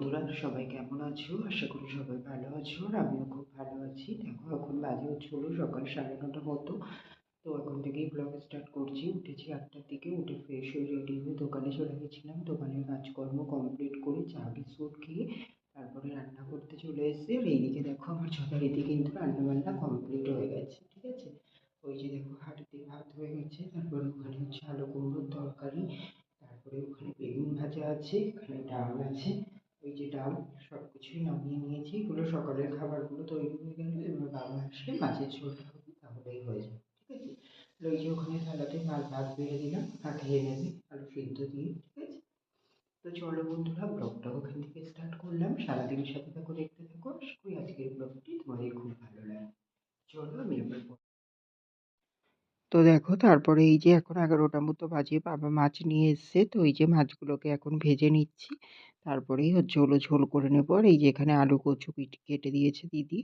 বন্ধুরা, সবাই কেমন আছো? আশা করি সবাই ভালো আছো, আর আমিও খুব ভালো আছি। দেখো, এখন বাজে হলো সকাল 9:30 মতো। তো এখন থেকেই ব্লগ স্টার্ট করছি। উঠেছি 8টার দিকে, উঠে ফ্রেশ হয়ে রেডি হয়ে দোকানে চলে গেছিলাম। দোকানের কাজকর্ম কমপ্লিট করে চা বিস্কুট খেয়ে তারপরে রান্না করতে চলে এসেছি। আর এইদিকে দেখো, আমার যথারীতি কিন্তু রান্না বান্না কমপ্লিট হয়ে গেছে। ঠিক আছে, ওই যে দেখো, হাঁড়িতে ভাত হয়ে গেছে, তারপরে ওখানে হচ্ছে আলু কুমড়োর তরকারি, তারপরে ওখানে বেগুন ভাজা আছে, এখানে ডাল আছে। ওই যে ডাল, সব কিছুই নামিয়ে নিয়েছি। এগুলো সকালের খাবারগুলো তৈরি হয়ে গেল। এবার বাবা আসলে মাছের ঝোলটা হবে, তাহলেই হয়ে যাবে। ঠিক আছে, আর ওই যে ওখানে থালাতে মাছ ভাত বেড়ে দিলাম, আর খেয়ে নেবে আলু সিদ্ধ দিয়ে। ঠিক আছে, তো চলো বন্ধুরা, ব্লগটা ওখান থেকে স্টার্ট করলাম। সারাদিন সাথে থাকো, দেখতে থাকো। আশা করি আজকের ব্লগটি তোমাদের খুব ভালো লাগে। চলো, আমি এবার তো দেখো, তারপরে এই যে এখন 11টা মতো বাজে, বাবা মাছ নিয়ে এসছে। তো এই যে মাছগুলোকে এখন ভেজে নিচ্ছি, তারপরেই হচ্ছে হলো ঝোল করে নেবো। আর এই যে এখানে আলু কচু কেটে দিয়েছে দিদি।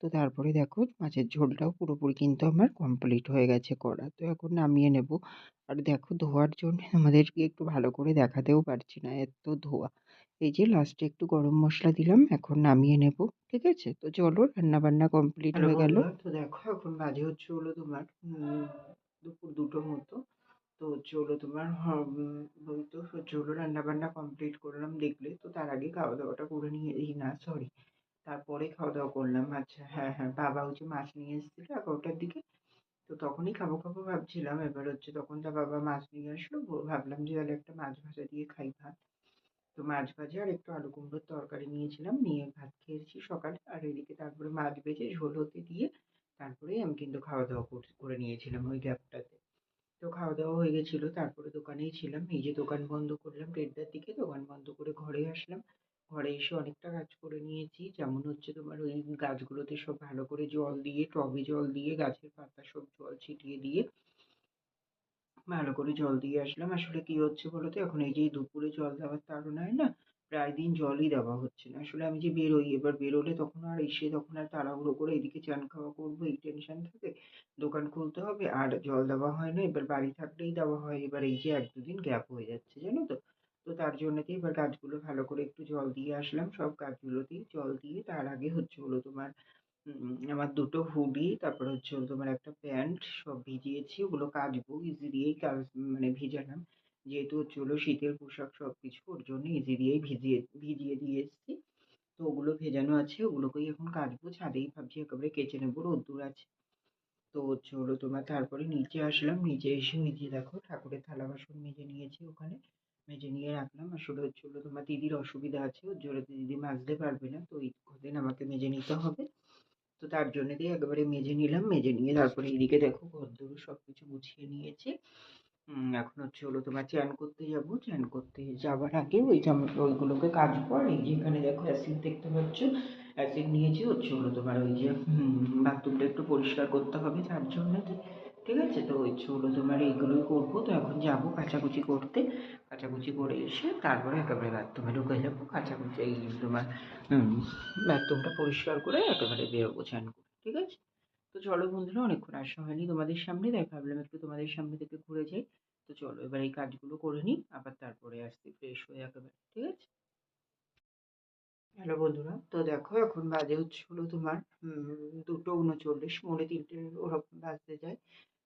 তো তারপরে দেখো, মাছের ঝোলটাও পুরোপুরি কিন্তু আমার কমপ্লিট হয়ে গেছে করা। তো এখন নামিয়ে নেব। আর দেখো, ধোয়ার জন্য আমাদেরকে একটু ভালো করে দেখাতেও পারছি না, এত ধোয়া। এই যে লাস্টে একটু গরম মশলা দিলাম, এখন নামিয়ে নেব। ঠিক আছে, তো চলো, রান্না বান্না কমপ্লিট হয়ে গেল। তো দেখো, এখন বাজে হচ্ছে হলো তোমার দুপুর 2টো মতো। তো হচ্ছে হলো তোমার ওই তো হচ্ছে হলো রান্না বান্না কমপ্লিট করলাম দেখলে। তো তার আগে খাওয়া দাওয়াটা করে নিয়ে, এই না সরি, তারপরে খাওয়া দাওয়া করলাম। আচ্ছা, হ্যাঁ হ্যাঁ, বাবা হচ্ছে মাছ নিয়ে এসেছিল 11টার দিকে। তো তখনই খাবো খাবো ভাবছিলাম। এবার হচ্ছে তখন তা বাবা মাছ নিয়ে আসলো, ভাবলাম যে তাহলে একটা মাছ ভাজা দিয়ে খাই ভাত। তো মাছ ভাজা আর একটু আলু কুমড়োর তরকারি নিয়েছিলাম, নিয়ে ভাত খেয়েছি সকালে। আর এদিকে তারপরে মাছ ভেজে ঝোল হতে দিয়ে তারপরে আমি কিন্তু খাওয়া দাওয়া করে নিয়েছিলাম ওই গ্যাপটাতে। তো খাওয়া দাওয়া হয়ে গেছিলো, তারপরে দোকানেই ছিলাম। এই যে দোকান বন্ধ করলাম 1:30টার দিকে, দোকান বন্ধ করে ঘরে আসলাম। ঘরে এসে অনেকটা কাজ করে নিয়েছি, যেমন হচ্ছে তোমার ওই গাছগুলোতে সব ভালো করে জল দিয়ে, টবে জল দিয়ে, গাছের পাতা সব জল ছিটিয়ে দিয়ে ভালো করে জল দিয়ে আসলাম। আসলে কি হচ্ছে বলতো, এখন এই যে দুপুরে জল দেওয়ার তাড়নায় না, প্রায় দিন জলই দেওয়া হচ্ছে না। আসলে আমি যে বেরোই, এবার বেরোলে তখন আর এসে তখন আর তাড়াহুড়ো করে এদিকে চান খাওয়া করবো, এই টেনশন থাকে। দোকান খুলতে হবে আর জল দেওয়া হয় না। এবার বাড়ি থাকলেই দেওয়া হয়। এবার এই যে 1-2 দিন গ্যাপ হয়ে যাচ্ছে, জানো তো। তো তার জন্যতে এবার গাছগুলো ভালো করে একটু জল দিয়ে আসলাম, সব গাছগুলোতেই জল দিয়ে। তার আগে হচ্ছে হলো তোমার আমার 2টো হুডি, তারপরে হচ্ছে হলো তোমার একটা প্যান্ট সব ভিজিয়েছি। ওগুলো কাচবো, ইজি দিয়েই কাজ, মানে ভিজালাম। যেহেতু হচ্ছে হলো শীতের পোশাক সবকিছু, ওর জন্য ইজি দিয়েই ভিজিয়ে দিয়ে এসেছি। তো ওগুলো ভেজানো আছে, ওগুলোকেই এখন কাচবো। ছাদেই ভাবছি একেবারে কেচে নেবো, রোদ্দুর আছে। তো হচ্ছে হলো তোমার তারপরে নিচে আসলাম। নিচে এসে ওই যে দেখো, ঠাকুরের থালা বাসন মেজে নিয়েছি ওখানে, মেজে নিয়ে রাখলাম। আসলে হচ্ছে হলো তোমার দিদির অসুবিধা আছে, ওর জন্য দিদি মাজতে পারবে না, তো এই কদিন আমাকে মেজে নিতে হবে। তো তার জন্য দিয়ে একেবারে মেজে নিলাম। মেজে নিয়ে তারপরে এদিকে দেখো, ঘরদোর সবকিছু গুছিয়ে নিয়েছি। এখন হচ্ছে হলো তোমার চান করতে যাব। চান করতে যাওয়ার আগে ওই জামা ওইগুলোকে কাচবো। আর এই যে এখানে দেখো অ্যাসিড দেখতে পাচ্ছ, অ্যাসিড নিয়েছি হচ্ছে হলো তোমার ওই যে বাথরুমটা একটু পরিষ্কার করতে হবে, তার জন্য। ঠিক আছে, তো হচ্ছে হলো তোমার এইগুলোই করবো। তো এখন যাবো কাচাকুচি করতে। কাচাকুচি করে এসে তারপরে একেবারে বাথরুমে ঢুকে যাবো। কাচাকুচি এই তোমার বাথরুমটা পরিষ্কার করে একেবারে বেরোবো চান করে। ঠিক আছে, তো চলো বন্ধুরা, অনেকক্ষণ আসা হয়নি তোমাদের সামনে, তাই ভাবলাম একটু তোমাদের সামনে থেকে ঘুরে যাই। তো চলো এবার এই কাজগুলো করে নিই, আবার তারপরে আসছি ফ্রেশ হয়ে একেবারে। ঠিক আছে, হ্যালো বন্ধুরা, তো দেখো এখন বাজে হচ্ছে হলো তোমার 2:39, 2:45 ওরকম বাজতে যায়।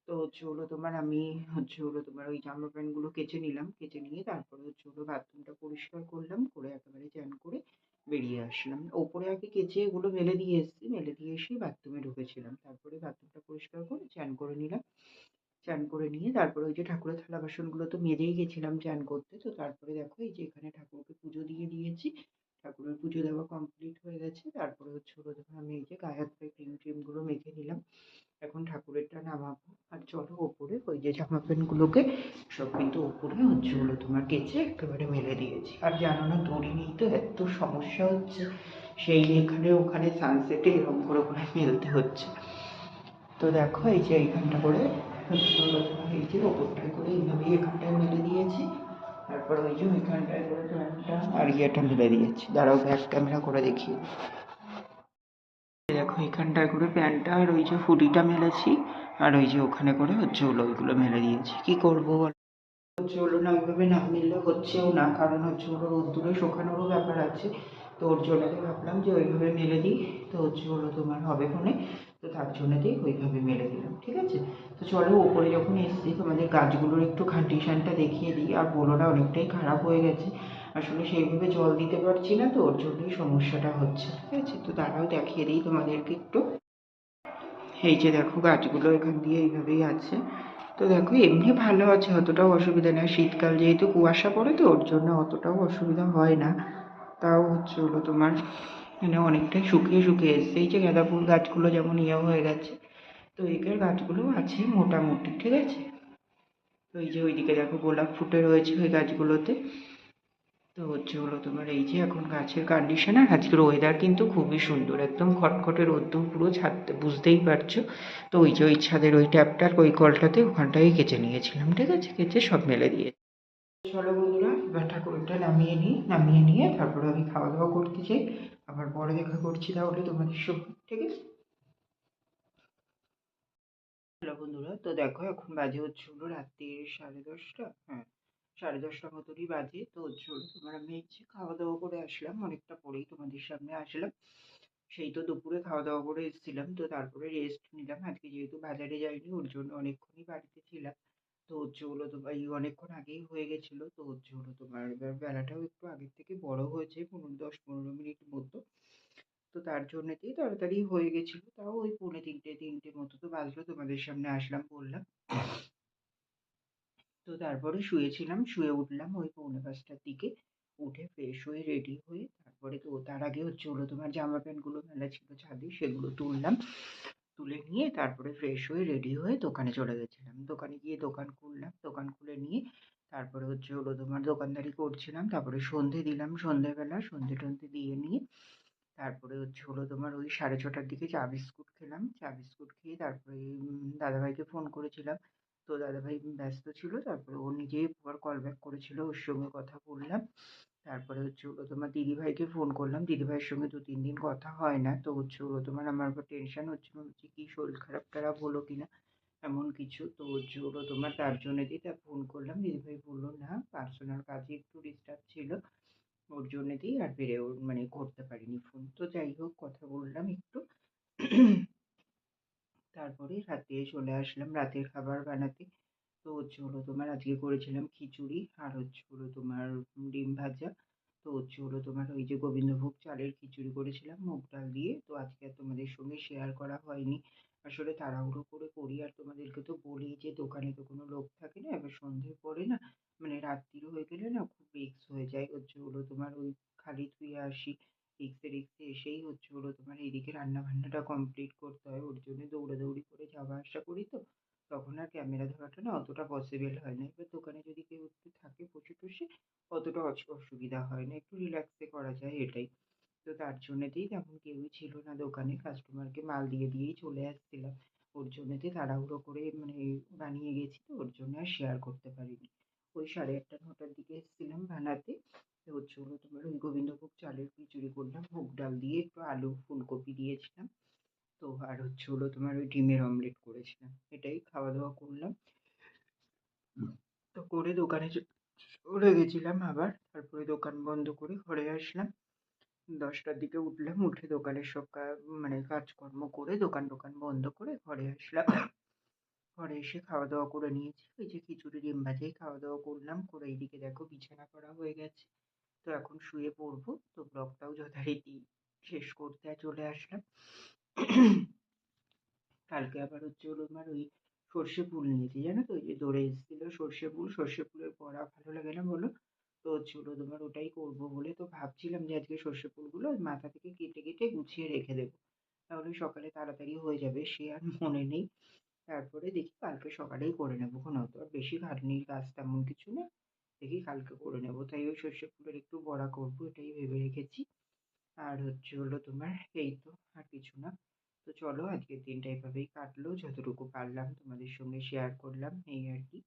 তো হচ্ছে হলো তোমার আমি হচ্ছে হলো তোমার ওই জামা প্যান্ট গুলো কেচে নিলাম। কেচে নিয়ে তারপরে হচ্ছে হলো বাথরুমটা পরিষ্কার করলাম, করে একেবারে চান করে বেরিয়ে আসলাম। ওপরে আগে কেচে এগুলো মেলে দিয়ে এসেছি, মেলে দিয়ে এসেই বাথরুমে ঢুকেছিলাম। তারপরে বাথরুমটা পরিষ্কার করে চান করে নিলাম। চান করে নিয়ে তারপরে ওই যে ঠাকুরের থালা বাসনগুলো তো মেজেই গেছিলাম চান করতে। তো তারপরে দেখো, এই যে এখানে ঠাকুরকে পুজো দিয়ে দিয়েছি। ঠাকুরের পুজো দেওয়া কমপ্লিট হয়ে গেছে। তারপরে হচ্ছে হলো যখন আমি এই যে গায়ে হাত পায়ে ক্রিম ট্রিম গুলো মেখে নিলাম, এখন ঠাকুরেরটা নামাবো। আর চলো ওপরে ওই যে জামা প্যান্টগুলোকে সব কিন্তু ওপরে হচ্ছে হলো তোমার কেচে একেবারে মেলে দিয়েছি। আর জানো না, দড়ি নেই তো এত সমস্যা হচ্ছে, সেই এখানে ওখানে সানসেটে এরকম করে করে মেলতে হচ্ছে। তো দেখো, এই যে এইখানটা করে হচ্ছে হলো তোমার এই যে ওপরটায় করে এইভাবেই এখানটায় মেলে দিয়েছি। তারপর ওই যে ওইখানটায় করে প্যান্টটা আর ইয়েটা মেলে দিয়েছি। দাঁড়াও, ব্যাক ক্যামেরা করে দেখিয়ে দিই। দেখো, এখানটায় করে প্যান্টটা আর ওই যে হুডিটা মেলেছি, আর ওই যে ওখানে করে হচ্ছে হলো ওইগুলো মেলে দিয়েছি। কি করবো বল। হচ্ছে হলো না, ওইভাবে না মিললে হচ্ছেও না, কারণ হচ্ছে হলো রোদ্দুরে শুকানোরও ব্যাপার আছে। তো ওর জন্যতে ভাবলাম যে ওইভাবে মেলে দিই, তো হচ্ছে হলো তোমার হবে ফোনে, তো তার জন্যতেই ওইভাবে মেলে দিলাম, ঠিক আছে। তো চলো ওপরে যখন এসেছি তোমাদের গাছগুলোর একটু কন্ডিশনটা দেখিয়ে দিই। আর বোলোটা অনেকটাই খারাপ হয়ে গেছে, আসলে সেইভাবে জল দিতে পারছি না, তো ওর জন্যই সমস্যাটা হচ্ছে, ঠিক আছে। তো তারাও দেখিয়ে দিই তোমাদেরকে একটু। এই যে দেখো গাছগুলো এখান দিয়ে এইভাবেই আছে। তো দেখো এমনি ভালো আছে, অতটাও অসুবিধা নেই, শীতকাল যেহেতু কুয়াশা পড়ে তো ওর জন্য অতটাও অসুবিধা হয় না। তাও হচ্ছে হলো তোমার মানে অনেকটাই শুকিয়ে শুকিয়ে এসছে। এই যে গাঁদা ফুল গাছগুলো যেমন ইয়ে হয়ে গেছে, তো এখানে গাছগুলো আছে মোটামুটি, ঠিক আছে। তো এই যে ওইদিকে দেখো গোলাপ ফুটে রয়েছে ওই গাছগুলোতে। তো হচ্ছে হলো তোমার এই যে এখন গাছের কন্ডিশন। আর আজকের ওয়েদার কিন্তু খুবই সুন্দর, একদম খটখটে রোদ্দুর পুরো ছাদতে, বুঝতেই পারছো। তো ওই যে ওই ছাদের ওই ট্যাপটার ওই কলটাতে ওখানটাই কেচে নিয়েছিলাম, ঠিক আছে, কেচে সব মেলে দিয়ে। চলো বন্ধুরা এবার ঠাকুরটা নামিয়ে নিই, নামিয়ে নিয়ে তারপরে আমি খাওয়া দাওয়া করতে চাই। আবার পরে দেখা করছি তাহলে তোমাদের সঙ্গে, ঠিক আছে। হ্যালো বন্ধুরা, তো দেখো এখন বাজে হচ্ছে হলো রাত্রির 10:30, হ্যাঁ 10:30 মতনই বাজে। তো হচ্ছে হলো তোমার আমি এই যে খাওয়া দাওয়া করে আসলাম, অনেকটা পরেই তোমাদের সামনে আসলাম। সেই তো দুপুরে খাওয়া দাওয়া করে এসেছিলাম, তো তারপরে রেস্ট নিলাম। আজকে যেহেতু বাজারে যাইনি ওর জন্য অনেকক্ষণই বাড়িতে ছিলাম। তো হচ্ছে হলো তোমার এই অনেকক্ষণ আগেই হয়ে গেছিল। তো হচ্ছে হলো তোমার এবার বেলাটাও একটু আগের থেকে বড় হয়েছে, 10-15 মিনিট মতো। তো তার জন্যেতেই তাড়াতাড়ি হয়ে গেছিল, তাও ওই পৌনে তিনটে মতো তো বাজলো, তোমাদের সামনে আসলাম বললাম। তো তারপরে শুয়েছিলাম, শুয়ে উঠলাম ওই পৌনে 5টার দিকে। উঠে ফ্রেশ হয়ে রেডি হয়ে তারপরে তো তার আগে হচ্ছে হলো তোমার জামা প্যান্টগুলো মেলা ছিল ছাদে, সেগুলো তুললাম। তুলে নিয়ে তারপরে ফ্রেশ হয়ে রেডি হয়ে দোকানে চলে গেছিলাম। দোকানে গিয়ে দোকান খুললাম, দোকান খুলে নিয়ে তারপরে হচ্ছে হলো তোমার দোকানদারি করছিলাম। তারপরে সন্ধে দিলাম, সন্ধেবেলা সন্ধে টন্ধে দিয়ে নিয়ে তারপরে হচ্ছে হলো তোমার ওই 6:30টার দিকে চা বিস্কুট খেলাম। চা বিস্কুট খেয়ে তারপরে দাদাভাইকে ফোন করেছিলাম। তো দাদাভাই ব্যস্ত ছিল, তারপরে ও নিজেই আবার কল ব্যাক করেছিল, ওর সঙ্গে কথা বললাম। তারপরে হচ্ছে হলো তোমার দিদিভাইকে ফোন করলাম, দিদিভাইয়ের সঙ্গে 2-3 দিন কথা হয় না। তো হচ্ছে হলো তোমার আমার আবার টেনশন হচ্ছিল যে কি শরীর খারাপ টারাপ হলো কিনা এমন কিছু। তো হচ্ছে হলো তোমার তার জন্য দিদা ফোন করলাম, দিদিভাই বললো না পার্সোনাল কাজে একটু ডিস্টার্ব ছিল, ওর জন্যেতেই আর পেরে ওর মানে করতে পারিনি ফোন। তো যাই হোক কথা বললাম একটু। তারপরে রাতে চলে আসলাম রাতের খাবার বানাতে। তো হচ্ছে হলো তোমার আজকে করেছিলাম খিচুড়ি আর হচ্ছে হলো তোমার ডিম ভাজা। তো হচ্ছে হলো তোমার ওই যে গোবিন্দভোগ চালের খিচুড়ি করেছিলাম মুগ ডাল দিয়ে। তো আজকে আর তোমাদের সঙ্গে শেয়ার করা হয়নি, আসলে তাড়াহুড়ো করে করি। আর তোমাদেরকে তো বলি যে দোকানে তো কোনো লোক থাকে না, এবার সন্ধ্যের পরে না মানে রাত্রির হয়ে গেলে না খুব রিস্ক হয়ে যায়। হচ্ছে হলো তোমার ওই খালি ধুয়ে আসি, রিক্সে রিক্সে এসেই হচ্ছে হলো তোমার এইদিকে রান্না বান্নাটা কমপ্লিট করতে হয়, ওর জন্য দৌড়াদৌড়ি করে যাওয়া আসা করি। তো তখন আর ক্যামেরা ধরাটা না অতটা পসিবল হয় না। এবার দোকানে যদি কেউ একটু থাকে বসে টসে অতটা অসুবিধা হয় না, একটু রিল্যাক্সে করা যায় এটাই। তো তার জন্যেতেই তেমন কেউই ছিল না দোকানে, কাস্টমারকে মাল দিয়ে দিয়েই চলে আসছিলাম। ওর জন্যেতে তাড়াহুড়ো করে মানে বানিয়ে গেছি, তো ওর জন্য আর শেয়ার করতে পারিনি। ওই 8:30-9টার দিকে এসেছিলাম বানাতে। তো হচ্ছে হলো তোমার ওই গোবিন্দভোগ চালের খিচুড়ি করলাম মুগ ডাল দিয়ে, একটু আলু ফুলকপি দিয়েছিলাম। তো আর হচ্ছে হলো তোমার ওই ডিমের অমলেট করেছিলাম, এটাই খাওয়া দাওয়া করলাম। তো করে দোকানে চলে গেছিলাম আবার, তারপরে দোকান বন্ধ করে ঘরে আসলাম। 10টার দিকে উঠলাম, উঠে দোকানের সব মানে কাজকর্ম করে দোকান টোকান বন্ধ করে ঘরে আসলাম। ঘরে এসে খাওয়া দাওয়া করে নিয়েছি, ওই যে খিচুড়ি ডিম ভাজাই খাওয়া দাওয়া করলাম। করে এইদিকে দেখো বিছানা করা হয়ে গেছে, তো এখন শুয়ে পড়বো। তো ব্লগটাও যথারীতি শেষ করতে চলে আসলাম। কালকে আবার হচ্ছে হলো তোমার ওই সর্ষে ফুল নিয়েছি, জানো তো, ওই যে দৌড়ে এসেছিল সর্ষে ফুল, সর্ষে ফুলের বড়া ভালো লাগে না বলো। তো হচ্ছে হলো তোমার ওটাই করবো বলে তো ভাবছিলাম যে আজকে সর্ষে ফুলগুলো ওই মাথা থেকে কেটে কেটে গুছিয়ে রেখে দেবো, তাহলে সকালে তাড়াতাড়ি হয়ে যাবে, সে আর মনে নেই। তারপরে দেখি কালকে সকালেই করে নেবো, কোনো অত আর বেশি খাটনির কাজ তেমন কিছু না, দেখি কালকে করে নেবো। তাই ওই সর্ষে ফুলের একটু বড়া করবো এটাই ভেবে রেখেছি। আর হচ্ছে হলো তোমার এই তো, আর কিছু না। তো চলো আজকের দিনটা এভাবেই কাটলো, যতটুকু পারলাম তোমাদের সঙ্গে শেয়ার করলাম এই আর কি।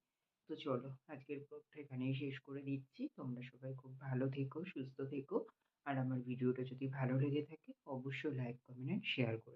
তো চলো আজকের ব্লগটা এখানেই শেষ করে দিচ্ছি। তোমরা সবাই খুব ভালো থেকো, সুস্থ থেকো। আর আমার ভিডিওটা যদি ভালো লেগে থাকে অবশ্যই লাইক কমেন্ট শেয়ার করো।